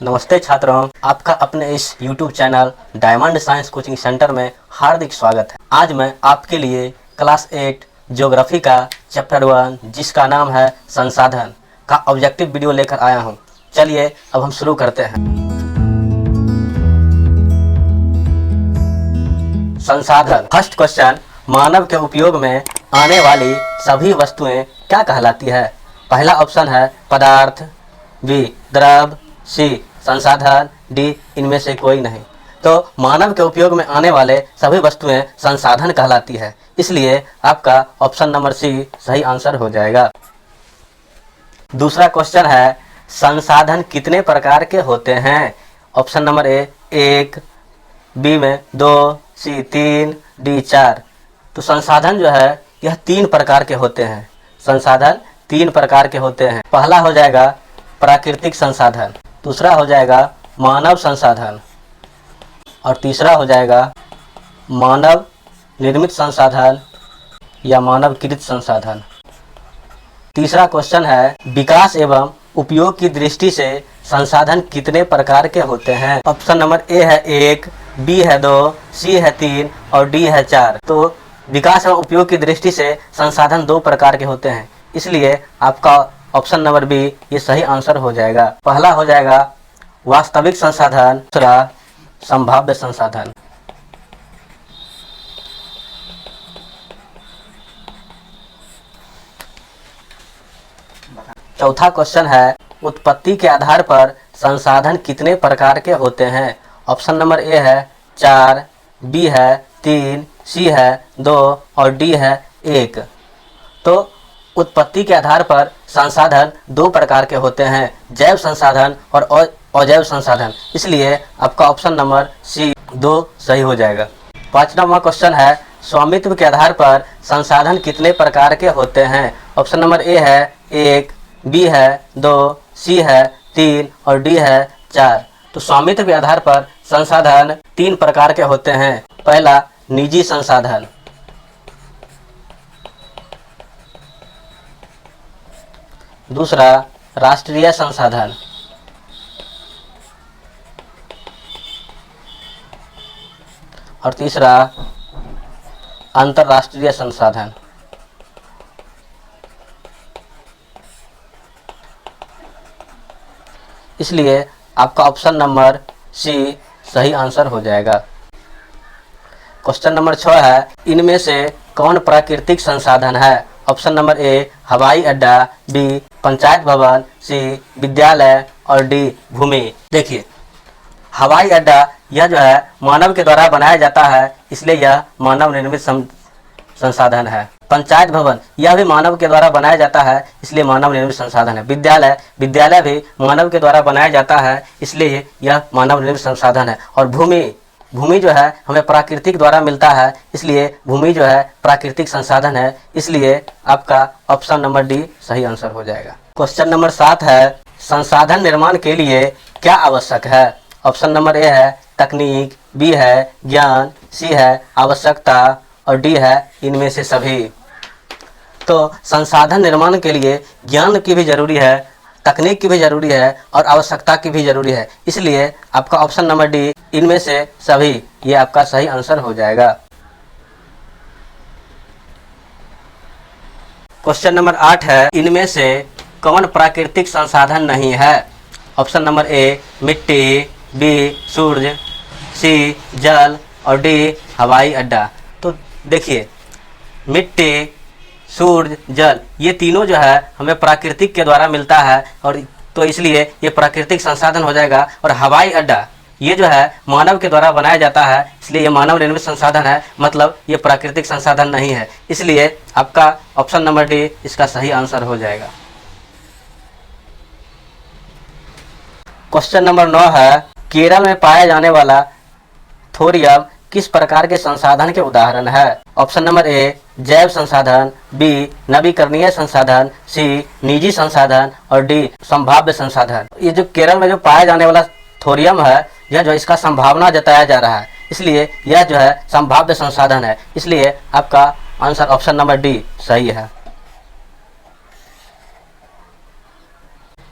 नमस्ते छात्रों, आपका अपने इस YouTube channel diamond science coaching centre में हार्दिक स्वागत है। आज मैं आपके लिए क्लास 8 ज्योग्राफी का चैप्टर 1 जिसका नाम है संसाधन का ऑब्जेक्टिव वीडियो लेकर आया हूं। चलिए अब हम शुरू करते हैं। संसाधन। फर्स्ट क्वेश्चन, मानव के उपयोग में आने वाली सभी वस्तुएं क्या कहलाती है? पहला ऑप्शन है पदार्थ, बी द्रव, सी संसाधन, डी इनमें से कोई नहीं। तो मानव के उपयोग में आने वाले सभी वस्तुएं संसाधन कहलाती है, इसलिए आपका ऑप्शन नंबर सी सही आंसर हो जाएगा। दूसरा क्वेश्चन है, संसाधन कितने प्रकार के होते हैं? ऑप्शन नंबर ए 1, बी में 2, सी 3, डी 4। तो संसाधन जो है यह 3 प्रकार के होते हैं। संसाधन 3 प्रकार के होते हैं। पहला हो जाएगा प्राकृतिक संसाधन, दूसरा हो जाएगा मानव संसाधन और तीसरा हो जाएगा मानव निर्मित संसाधन या मानवकृत संसाधन। तीसरा क्वेश्चन है, विकास एवं उपयोग की दृष्टि से संसाधन कितने प्रकार के होते हैं? ऑप्शन नंबर ए है 1, बी है 2, सी है 3 और डी है 4। तो विकास एवं उपयोग की दृष्टि से संसाधन 2 प्रकार के होते हैं, इसलिए आपका ऑप्शन नंबर बी ये सही आंसर हो जाएगा। पहला हो जाएगा वास्तविक संसाधन, दूसरा संभाव्य संसाधन। चौथा क्वेश्चन है, उत्पत्ति के आधार पर संसाधन कितने प्रकार के होते हैं? ऑप्शन नंबर ए है 4, बी है 3, सी है 2 और डी है 1। तो उत्पत्ति के आधार पर संसाधन 2 प्रकार के होते हैं, जैव संसाधन और अजैव संसाधन, इसलिए आपका ऑप्शन नंबर सी 2 सही हो जाएगा। 5वां क्वेश्चन है, स्वामित्व के आधार पर संसाधन कितने प्रकार के होते हैं? ऑप्शन नंबर ए है 1, बी है 2, सी है 3 और डी है 4। तो स्वामित्व के आधार पर संसाधन 3 प्रकार के होते हैं। पहला निजी संसाधन, दूसरा राष्ट्रीय संसाधन और तीसरा अंतर्राष्ट्रीय संसाधन। इसलिए आपका ऑप्शन नंबर सी सही आंसर हो जाएगा। क्वेश्चन नंबर 6 है, इनमें से कौन प्राकृतिक संसाधन है? ऑप्शन नंबर ए हवाई अड्डा, बी पंचायत भवन, सी विद्यालय और डी भूमि। देखिए, हवाई अड्डा यह जो है मानव के द्वारा बनाया जाता है, इसलिए यह मानव निर्मित संसाधन है। पंचायत भवन यह भी मानव के द्वारा बनाया जाता है, इसलिए मानव निर्मित संसाधन है। विद्यालय भी मानव के द्वारा बनाया जाता है, इसलिए यह मानव निर्मित संसाधन है। और भूमि जो है हमें प्राकृतिक द्वारा मिलता है, इसलिए भूमि जो है प्राकृतिक संसाधन है, इसलिए आपका ऑप्शन नंबर डी सही आंसर हो जाएगा। क्वेश्चन नंबर 7 है, संसाधन निर्माण के लिए क्या आवश्यक है? ऑप्शन नंबर ए है तकनीक, बी है ज्ञान, सी है आवश्यकता और डी है इनमें से सभी। तो संसाधन निर्माण के लिए ज्ञान की भी जरूरी है, तकनीक की भी जरूरी है और आवश्यकता की भी जरूरी है, इसलिए आपका ऑप्शन नंबर डी इनमें से सभी ये आपका सही आंसर हो जाएगा। क्वेश्चन नंबर 8 है, इनमें से कौन प्राकृतिक संसाधन नहीं है? ऑप्शन नंबर ए मिट्टी, बी सूर्य, सी जल और डी हवाई अड्डा। तो देखिए, मिट्टी, सूर्य, जल ये तीनों जो है हमें प्राकृतिक के द्वारा मिलता है, और तो इसलिए ये प्राकृतिक संसाधन हो जाएगा। और हवाई अड्डा ये जो है मानव के द्वारा बनाया जाता है, इसलिए ये मानव निर्मित संसाधन है, मतलब ये प्राकृतिक संसाधन नहीं है, इसलिए आपका ऑप्शन नंबर डी इसका सही आंसर हो जाएगा। क्वेश्चन नंबर 9 है, केरल में पाया जाने वाला थोरियम किस प्रकार के संसाधन के उदाहरण है? ऑप्शन नंबर ए जैव संसाधन, बी नवीकरणीय संसाधन, सी निजी संसाधन और डी संभाव्य संसाधन। ये जो केरल में जो पाया जाने वाला थोरियम है, यह जो इसका संभावना जताया जा रहा है, इसलिए यह जो है संभाव्य संसाधन है, इसलिए आपका आंसर ऑप्शन नंबर डी सही है।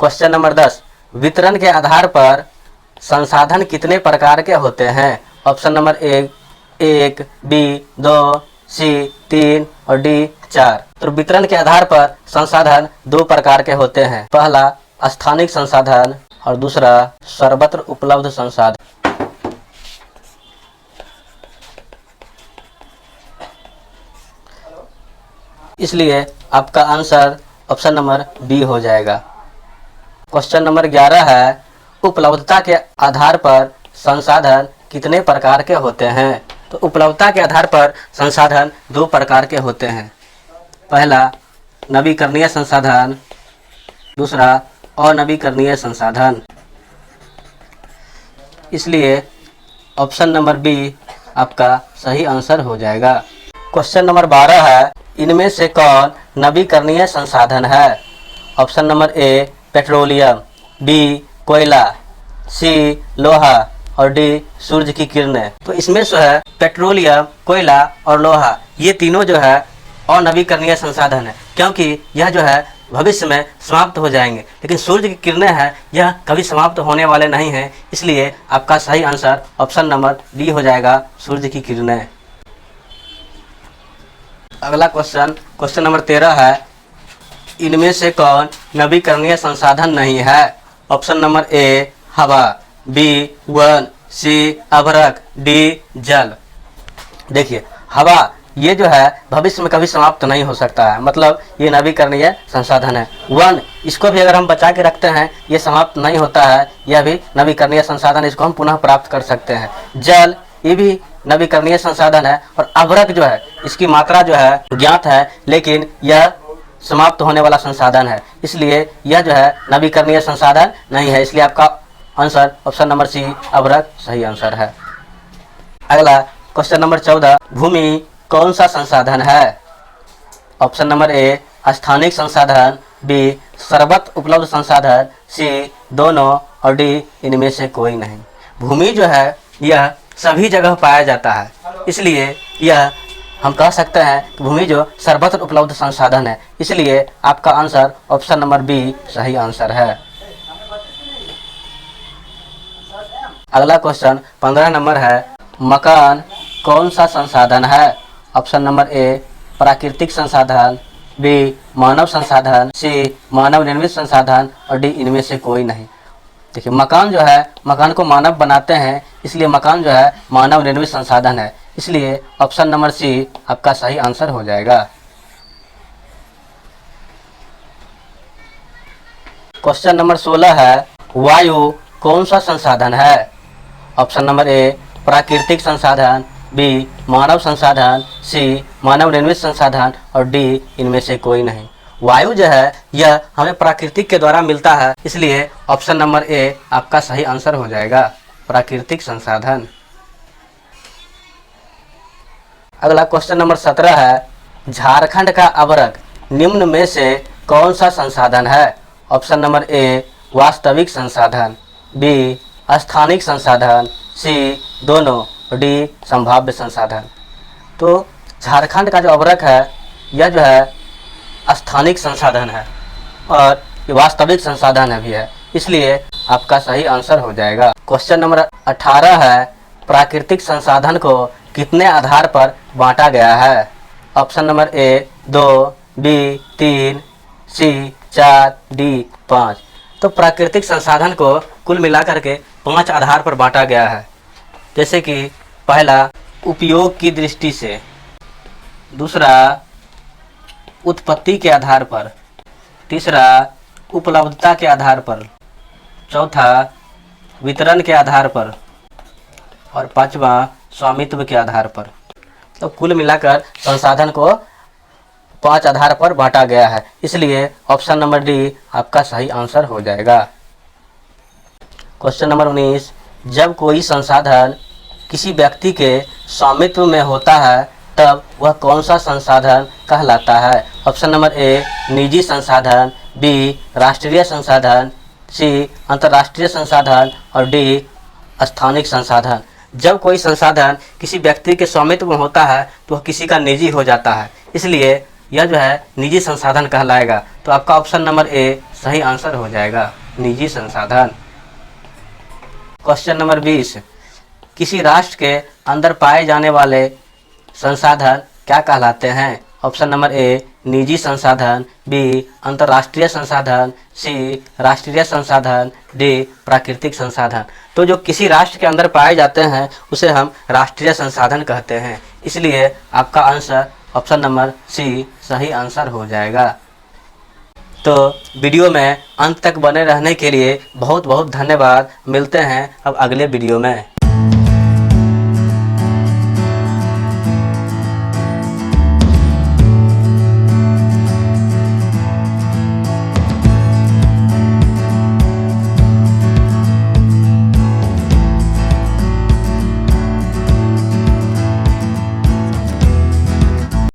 क्वेश्चन नंबर 10, वितरण के आधार पर संसाधन कितने प्रकार के होते हैं? ऑप्शन नंबर एक, बी 2, सी 3 और डी 4। तो वितरण के आधार पर संसाधन दो प्रकार के होते हैं। पहला स्थानिक संसाधन और दूसरा सर्वत्र उपलब्ध संसाधन। इसलिए आपका आंसर ऑप्शन नंबर बी हो जाएगा। क्वेश्चन नंबर 11 है, उपलब्धता के आधार पर संसाधन कितने प्रकार के होते हैं? तो उपलब्धता के आधार पर संसाधन दो प्रकार के होते हैं। पहला नवीकरणीय संसाधन, दूसरा अनवीकरणीय संसाधन। इसलिए ऑप्शन नंबर बी आपका सही आंसर हो जाएगा। क्वेश्चन नंबर 12 है, इनमें से कौन नवीकरणीय संसाधन है? Option number A petroleum, B कोयला, सी लोहा और डी सूरज की किरणें। तो इसमें जो है पेट्रोलियम, कोयला और लोहा ये तीनों जो है अनवीकरणीय संसाधन है, क्योंकि यह जो है भविष्य में समाप्त हो जाएंगे। लेकिन सूर्य की किरणें हैं, यह कभी समाप्त होने वाले नहीं हैं। इसलिए आपका सही आंसर ऑप्शन नंबर डी हो जाएगा, सूर्य की किरणें। अगला क्वेश्चन नंबर 13 है, इनमें से कौन नवीकरणीय संसाधन नहीं है? ऑप्शन नंबर ए हवा, बी वन, सी अभ्रक, डी जल। देखिए हवा ये जो है भविष्य में कभी समाप्त नहीं हो सकता है, मतलब ये नवीकरणीय संसाधन है। वन, इसको भी अगर हम बचा के रखते हैं ये समाप्त नहीं होता है, यह भी नवीकरणीय संसाधन, इसको हम पुनः प्राप्त कर सकते हैं। जल ये भी नवीकरणीय संसाधन है। और अभ्रक जो है इसकी मात्रा जो है ज्ञात है, लेकिन यह समाप्त होने वाला संसाधन है, इसलिए यह जो है नवीकरणीय संसाधन नहीं है। इसलिए आपका आंसर ऑप्शन नंबर सी अभ्रक सही आंसर है। अगला क्वेश्चन नंबर 14, भूमि कौन सा संसाधन है? ऑप्शन नंबर ए स्थानिक संसाधन, बी सर्वत्र उपलब्ध संसाधन, सी दोनों और डी इनमें से कोई नहीं। भूमि जो है यह सभी जगह पाया जाता है, इसलिए यह हम कह सकते हैं कि भूमि जो सर्वत्र उपलब्ध संसाधन है। इसलिए आपका आंसर ऑप्शन नंबर बी सही आंसर है। अगला क्वेश्चन 15 नंबर है, मकान कौन सा संसाधन है? ऑप्शन नंबर ए प्राकृतिक संसाधन, बी मानव संसाधन, सी मानव निर्मित संसाधन और डी इनमें से कोई नहीं। देखिए मकान जो है, मकान को मानव बनाते हैं, इसलिए मकान जो है मानव निर्मित संसाधन है। इसलिए ऑप्शन नंबर सी आपका सही आंसर हो जाएगा। क्वेश्चन नंबर 16 है, वायु कौन सा संसाधन है? ऑप्शन नंबर ए प्राकृतिक संसाधन, बी मानव संसाधन, सी मानव निर्मित संसाधन और डी इनमें से कोई नहीं। वायु जो है यह हमें प्राकृतिक के द्वारा मिलता है, इसलिए ऑप्शन नंबर ए आपका सही आंसर हो जाएगा, प्राकृतिक संसाधन। अगला क्वेश्चन नंबर 17 है, झारखंड का अभ्रक निम्न में से कौन सा संसाधन है? ऑप्शन नंबर ए वास्तविक संसाधन, बी स्थानिक संसाधन, सी दोनों, डी संभाव्य संसाधन। तो झारखंड का जो अभ्रक है यह जो है स्थानिक संसाधन है और ये वास्तविक संसाधन है भी है, इसलिए आपका सही आंसर हो जाएगा। क्वेश्चन नंबर 18 है, प्राकृतिक संसाधन को कितने आधार पर बांटा गया है? Option number A 2, B 3, C 4, D 5। तो प्राकृतिक संसाधन को कुल मिलाकर के 5 आधार पर बांटा गया है, जैसे कि पहला उपयोग की दृष्टि से, दूसरा उत्पत्ति के आधार पर, तीसरा उपलब्धता के आधार पर, चौथा वितरण के आधार पर और पांचवा स्वामित्व के आधार पर। तो कुल मिलाकर संसाधन को 5 आधार पर बांटा गया है, इसलिए ऑप्शन नंबर डी आपका सही आंसर हो जाएगा। क्वेश्चन नंबर 19, जब कोई संसाधन किसी व्यक्ति के स्वामित्व में होता है तब वह कौन सा संसाधन कहलाता है? ऑप्शन नंबर ए निजी संसाधन, बी राष्ट्रीय संसाधन, सी अंतर्राष्ट्रीय संसाधन और डी स्थानिक संसाधन। जब कोई संसाधन किसी व्यक्ति के स्वामित्व में होता है तो वह किसी का निजी हो जाता है, इसलिए यह जो है निजी संसाधन कहलाएगा। तो आपका ऑप्शन नंबर ए सही आंसर हो जाएगा, निजी संसाधन। क्वेश्चन नंबर 20, किसी राष्ट्र के अंदर पाए जाने वाले संसाधन क्या कहलाते हैं? ऑप्शन नंबर ए निजी संसाधन, बी अंतर्राष्ट्रीय संसाधन, सी राष्ट्रीय संसाधन, डी प्राकृतिक संसाधन। तो जो किसी राष्ट्र के अंदर पाए जाते हैं उसे हम राष्ट्रीय संसाधन कहते हैं, इसलिए आपका आंसर ऑप्शन नंबर सी सही आंसर हो जाएगा। तो वीडियो में अंत तक बने रहने के लिए बहुत बहुत धन्यवाद। मिलते हैं अब अगले वीडियो में।